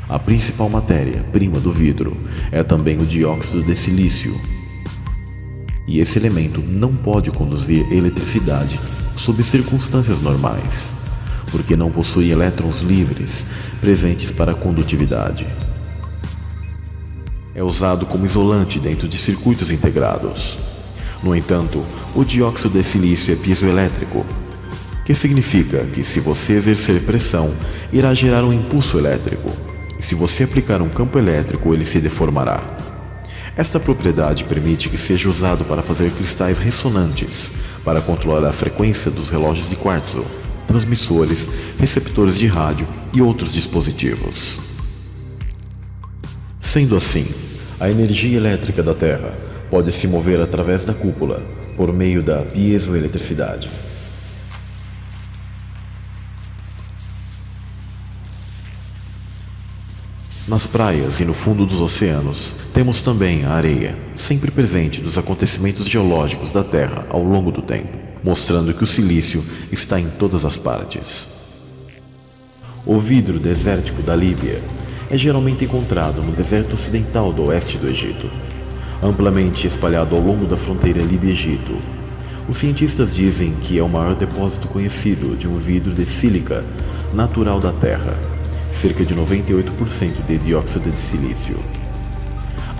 A principal matéria-prima do vidro é também o dióxido de silício. E esse elemento não pode conduzir eletricidade sob circunstâncias normais, porque não possui elétrons livres presentes para a condutividade. É usado como isolante dentro de circuitos integrados. No entanto, o dióxido de silício é piezoelétrico, que significa que se você exercer pressão, irá gerar um impulso elétrico, e se você aplicar um campo elétrico, ele se deformará. Esta propriedade permite que seja usado para fazer cristais ressonantes, para controlar a frequência dos relógios de quartzo, transmissores, receptores de rádio e outros dispositivos. Sendo assim, a energia elétrica da Terra pode se mover através da cúpula, por meio da piezoeletricidade. Nas praias e no fundo dos oceanos, temos também a areia, sempre presente dos acontecimentos geológicos da Terra ao longo do tempo, mostrando que o silício está em todas as partes. O vidro desértico da Líbia é geralmente encontrado no deserto ocidental do oeste do Egito, amplamente espalhado ao longo da fronteira Líbia-Egito. Os cientistas dizem que é o maior depósito conhecido de um vidro de sílica natural da Terra, cerca de 98% de dióxido de silício.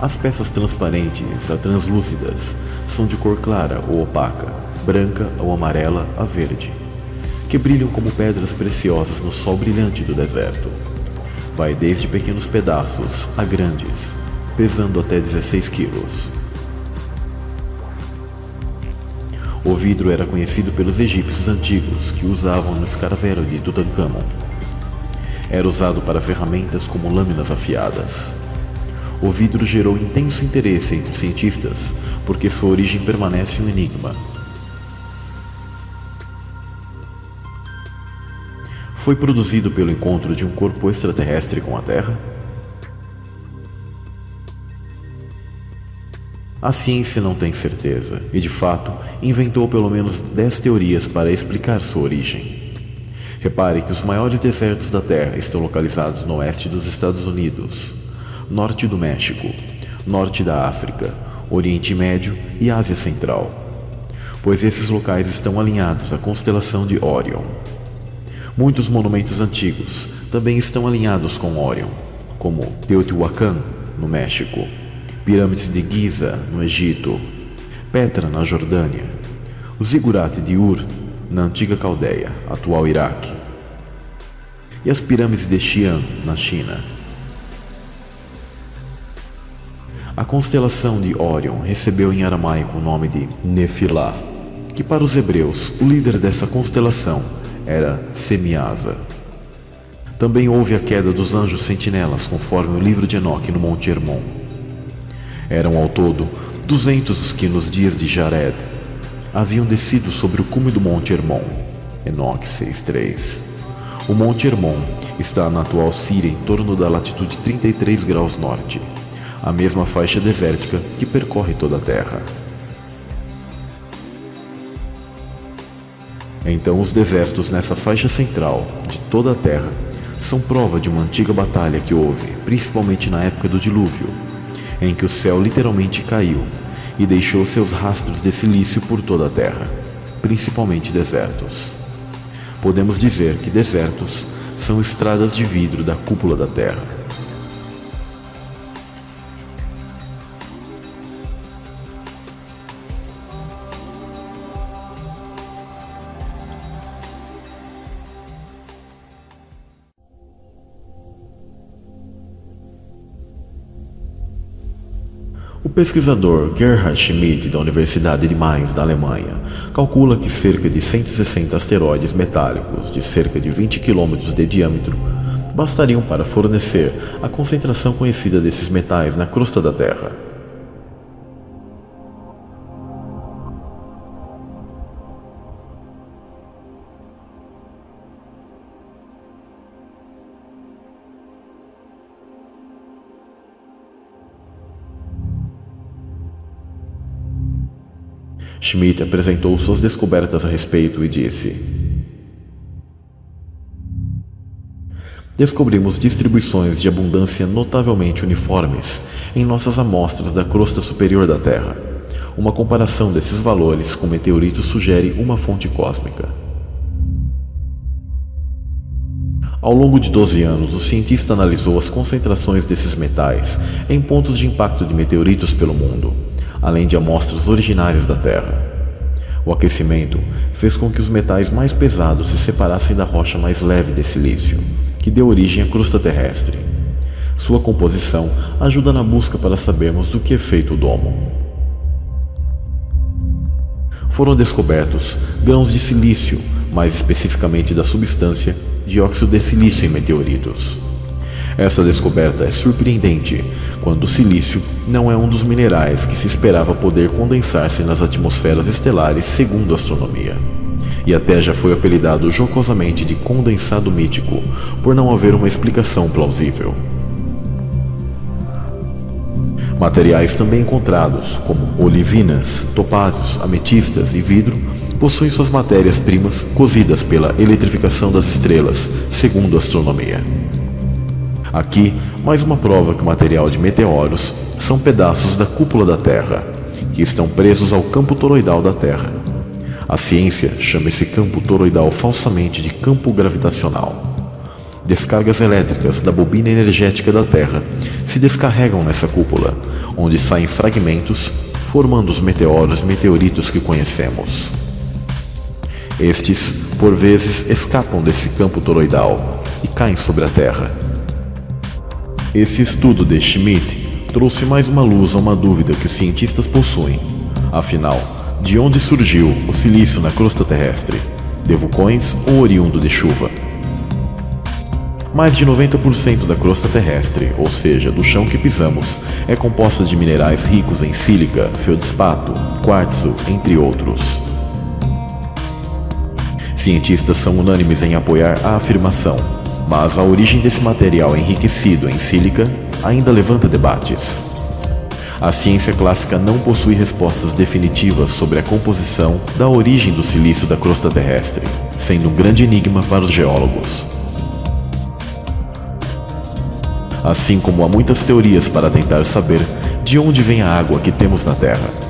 As peças transparentes a translúcidas são de cor clara ou opaca, branca ou amarela a verde, que brilham como pedras preciosas no sol brilhante do deserto. Vai desde pequenos pedaços a grandes, pesando até 16 quilos. O vidro era conhecido pelos egípcios antigos, que o usavam no escaravelho de Tutancâmon. Era usado para ferramentas como lâminas afiadas. O vidro gerou intenso interesse entre os cientistas, porque sua origem permanece um enigma. Foi produzido pelo encontro de um corpo extraterrestre com a Terra? A ciência não tem certeza, e de fato, inventou pelo menos 10 teorias para explicar sua origem. Repare que os maiores desertos da Terra estão localizados no oeste dos Estados Unidos, norte do México, norte da África, Oriente Médio e Ásia Central, pois esses locais estão alinhados à constelação de Órion. Muitos monumentos antigos também estão alinhados com Órion, como Teotihuacan, no México, Pirâmides de Giza, no Egito, Petra, na Jordânia, o Zigurate de Ur, na antiga Caldeia, atual Iraque, e as pirâmides de Xi'an, na China. A constelação de Órion recebeu em aramaico o nome de Nefilá, que para os hebreus o líder dessa constelação era Semiasa. Também houve a queda dos anjos sentinelas, conforme o livro de Enoque no Monte Hermon. Eram ao todo 200 os que nos dias de Jared haviam descido sobre o cume do Monte Hermon, Enoque 6.3. O Monte Hermon está na atual Síria em torno da latitude 33 graus norte, a mesma faixa desértica que percorre toda a Terra. Então os desertos nessa faixa central de toda a Terra são prova de uma antiga batalha que houve, principalmente na época do dilúvio, em que o céu literalmente caiu e deixou seus rastros de silício por toda a Terra, principalmente desertos. Podemos dizer que desertos são estradas de vidro da cúpula da Terra. O pesquisador Gerhard Schmidt, da Universidade de Mainz, da Alemanha, calcula que cerca de 160 asteroides metálicos de cerca de 20 km de diâmetro bastariam para fornecer a concentração conhecida desses metais na crosta da Terra. Schmidt apresentou suas descobertas a respeito e disse: descobrimos distribuições de abundância notavelmente uniformes em nossas amostras da crosta superior da Terra. Uma comparação desses valores com meteoritos sugere uma fonte cósmica. Ao longo de 12 anos, o cientista analisou as concentrações desses metais em pontos de impacto de meteoritos pelo mundo, além de amostras originárias da Terra. O aquecimento fez com que os metais mais pesados se separassem da rocha mais leve de silício, que deu origem à crosta terrestre. Sua composição ajuda na busca para sabermos do que é feito o domo. Foram descobertos grãos de silício, mais especificamente da substância dióxido de silício em meteoritos. Essa descoberta é surpreendente, quando o silício não é um dos minerais que se esperava poder condensar-se nas atmosferas estelares segundo a astronomia. E até já foi apelidado jocosamente de condensado mítico, por não haver uma explicação plausível. Materiais também encontrados, como olivinas, topázios, ametistas e vidro, possuem suas matérias-primas cozidas pela eletrificação das estrelas, segundo a astronomia. Aqui, mais uma prova que o material de meteoros são pedaços da cúpula da Terra, que estão presos ao campo toroidal da Terra. A ciência chama esse campo toroidal falsamente de campo gravitacional. Descargas elétricas da bobina energética da Terra se descarregam nessa cúpula, onde saem fragmentos, formando os meteoros e meteoritos que conhecemos. Estes, por vezes, escapam desse campo toroidal e caem sobre a Terra. Esse estudo de Schmidt trouxe mais uma luz a uma dúvida que os cientistas possuem. Afinal, de onde surgiu o silício na crosta terrestre? De vulcões ou oriundo de chuva? Mais de 90% da crosta terrestre, ou seja, do chão que pisamos, é composta de minerais ricos em sílica, feldspato, quartzo, entre outros. Cientistas são unânimes em apoiar a afirmação, mas a origem desse material enriquecido em sílica ainda levanta debates. A ciência clássica não possui respostas definitivas sobre a composição da origem do silício da crosta terrestre, sendo um grande enigma para os geólogos. Assim como há muitas teorias para tentar saber de onde vem a água que temos na Terra.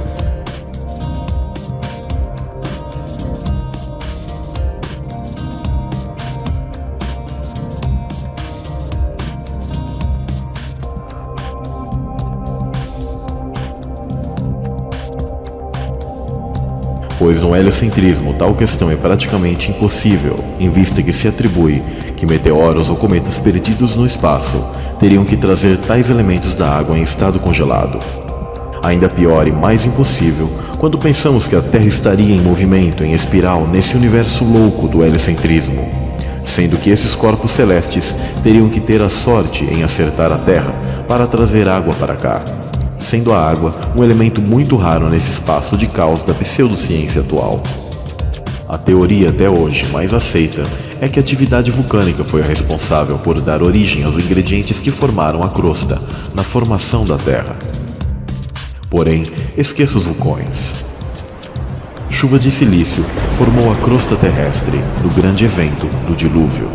Pois no heliocentrismo tal questão é praticamente impossível, em vista que se atribui que meteoros ou cometas perdidos no espaço teriam que trazer tais elementos da água em estado congelado. Ainda pior e mais impossível quando pensamos que a Terra estaria em movimento em espiral nesse universo louco do heliocentrismo, sendo que esses corpos celestes teriam que ter a sorte em acertar a Terra para trazer água para cá, sendo a água um elemento muito raro nesse espaço de caos da pseudociência atual. A teoria até hoje mais aceita é que a atividade vulcânica foi a responsável por dar origem aos ingredientes que formaram a crosta na formação da Terra. Porém, esqueça os vulcões. Chuva de silício formou a crosta terrestre do grande evento do dilúvio.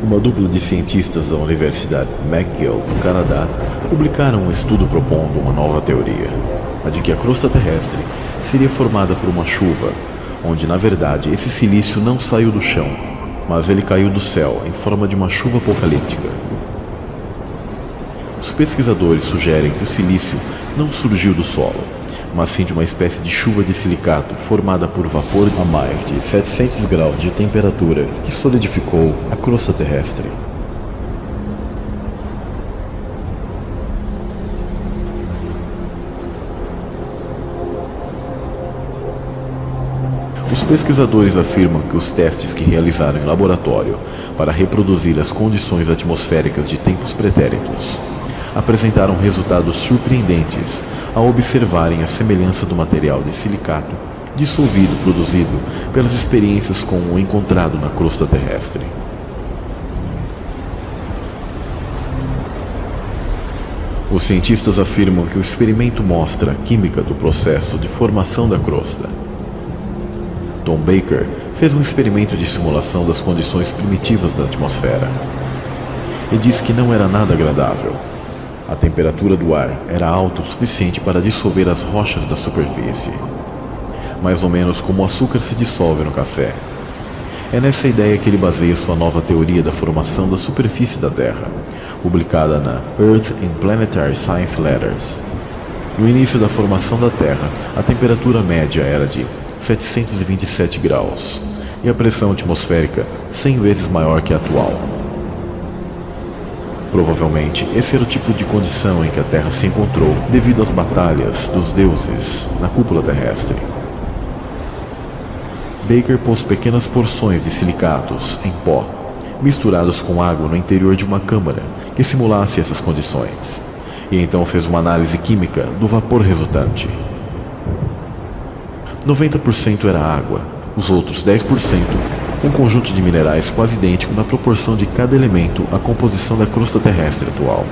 Uma dupla de cientistas da Universidade McGill, no Canadá, publicaram um estudo propondo uma nova teoria, a de que a crosta terrestre seria formada por uma chuva, onde na verdade esse silício não saiu do chão, mas ele caiu do céu em forma de uma chuva apocalíptica. Os pesquisadores sugerem que o silício não surgiu do solo, mas sim de uma espécie de chuva de silicato formada por vapor a mais de 700 graus de temperatura que solidificou a crosta terrestre. Os pesquisadores afirmam que os testes que realizaram em laboratório para reproduzir as condições atmosféricas de tempos pretéritos apresentaram resultados surpreendentes ao observarem a semelhança do material de silicato dissolvido produzido pelas experiências com o encontrado na crosta terrestre. Os cientistas afirmam que o experimento mostra a química do processo de formação da crosta. Tom Baker fez um experimento de simulação das condições primitivas da atmosfera e disse que não era nada agradável. A temperatura do ar era alta o suficiente para dissolver as rochas da superfície, mais ou menos como o açúcar se dissolve no café. É nessa ideia que ele baseia sua nova teoria da formação da superfície da Terra, publicada na Earth in Planetary Science Letters. No início da formação da Terra, a temperatura média era de 727 graus e a pressão atmosférica 100 vezes maior que a atual. Provavelmente, esse era o tipo de condição em que a Terra se encontrou devido às batalhas dos deuses na cúpula terrestre. Baker pôs pequenas porções de silicatos em pó, misturados com água no interior de uma câmara que simulasse essas condições, e então fez uma análise química do vapor resultante. 90% era água, os outros 10%, um conjunto de minerais quase idêntico na proporção de cada elemento à composição da crosta terrestre atual.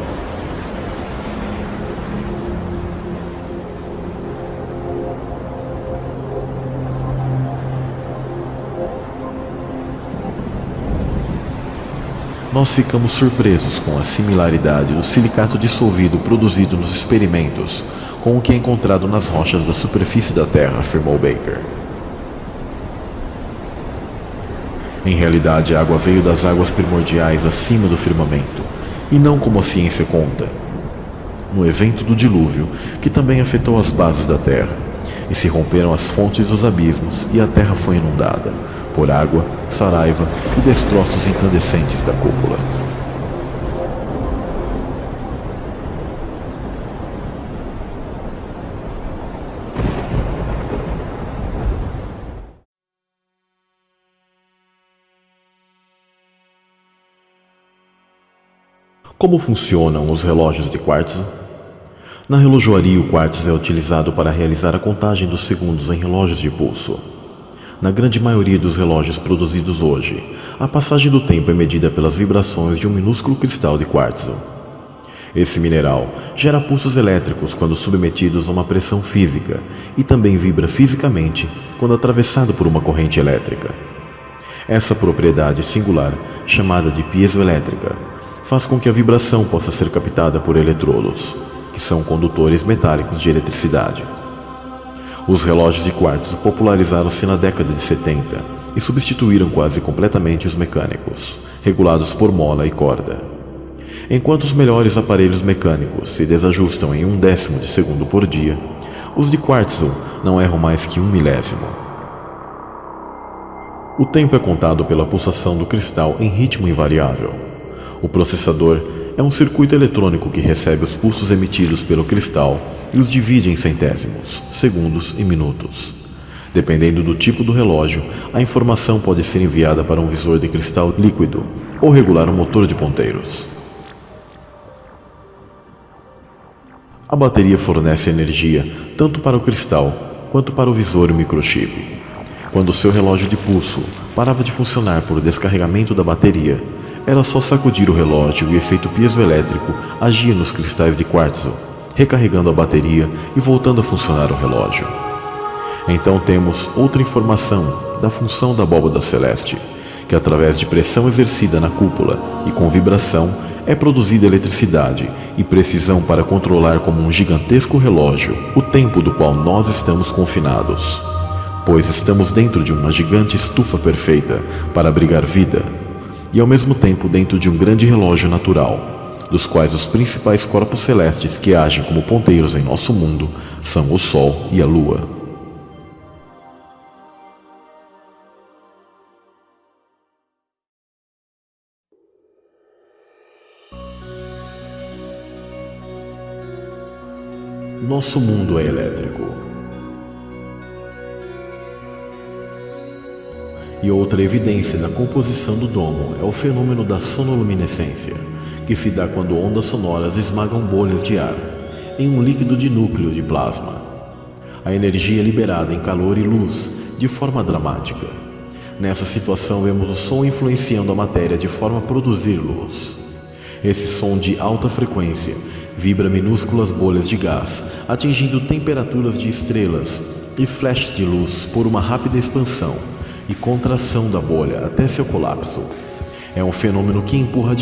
Nós ficamos surpresos com a similaridade do silicato dissolvido produzido nos experimentos com o que é encontrado nas rochas da superfície da Terra, afirmou Baker. Em realidade, a água veio das águas primordiais acima do firmamento, e não como a ciência conta. No evento do dilúvio, que também afetou as bases da Terra, e se romperam as fontes dos abismos e a Terra foi inundada por água, saraiva e destroços incandescentes da cúpula. Como funcionam os relógios de quartzo? Na relojoaria, o quartzo é utilizado para realizar a contagem dos segundos em relógios de pulso. Na grande maioria dos relógios produzidos hoje, a passagem do tempo é medida pelas vibrações de um minúsculo cristal de quartzo. Esse mineral gera pulsos elétricos quando submetidos a uma pressão física e também vibra fisicamente quando atravessado por uma corrente elétrica. Essa propriedade singular, chamada de piezoelétrica, faz com que a vibração possa ser captada por eletrodos, que são condutores metálicos de eletricidade. Os relógios de quartzo popularizaram-se na década de 70 e substituíram quase completamente os mecânicos, regulados por mola e corda. Enquanto os melhores aparelhos mecânicos se desajustam em 1/10 de segundo por dia, os de quartzo não erram mais que 1 milésimo. O tempo é contado pela pulsação do cristal em ritmo invariável. O processador é um circuito eletrônico que recebe os pulsos emitidos pelo cristal e os divide em centésimos, segundos e minutos. Dependendo do tipo do relógio, a informação pode ser enviada para um visor de cristal líquido ou regular um motor de ponteiros. A bateria fornece energia tanto para o cristal quanto para o visor e o microchip. Quando o seu relógio de pulso parava de funcionar por descarregamento da bateria, era só sacudir o relógio e o efeito piezoelétrico agia nos cristais de quartzo, recarregando a bateria e voltando a funcionar o relógio. Então temos outra informação da função da abóbada celeste, que através de pressão exercida na cúpula e com vibração é produzida eletricidade e precisão para controlar como um gigantesco relógio o tempo do qual nós estamos confinados, pois estamos dentro de uma gigante estufa perfeita para abrigar vida, e ao mesmo tempo dentro de um grande relógio natural, dos quais os principais corpos celestes que agem como ponteiros em nosso mundo são o Sol e a Lua. Nosso mundo é elétrico. E outra evidência da composição do domo é o fenômeno da sonoluminescência, que se dá quando ondas sonoras esmagam bolhas de ar em um líquido de núcleo de plasma. A energia é liberada em calor e luz de forma dramática. Nessa situação vemos o som influenciando a matéria de forma a produzir luz. Esse som de alta frequência Vibra minúsculas bolhas de gás, atingindo temperaturas de estrelas, e flashes de luz por uma rápida expansão e contração da bolha até seu colapso. É um fenômeno que empurra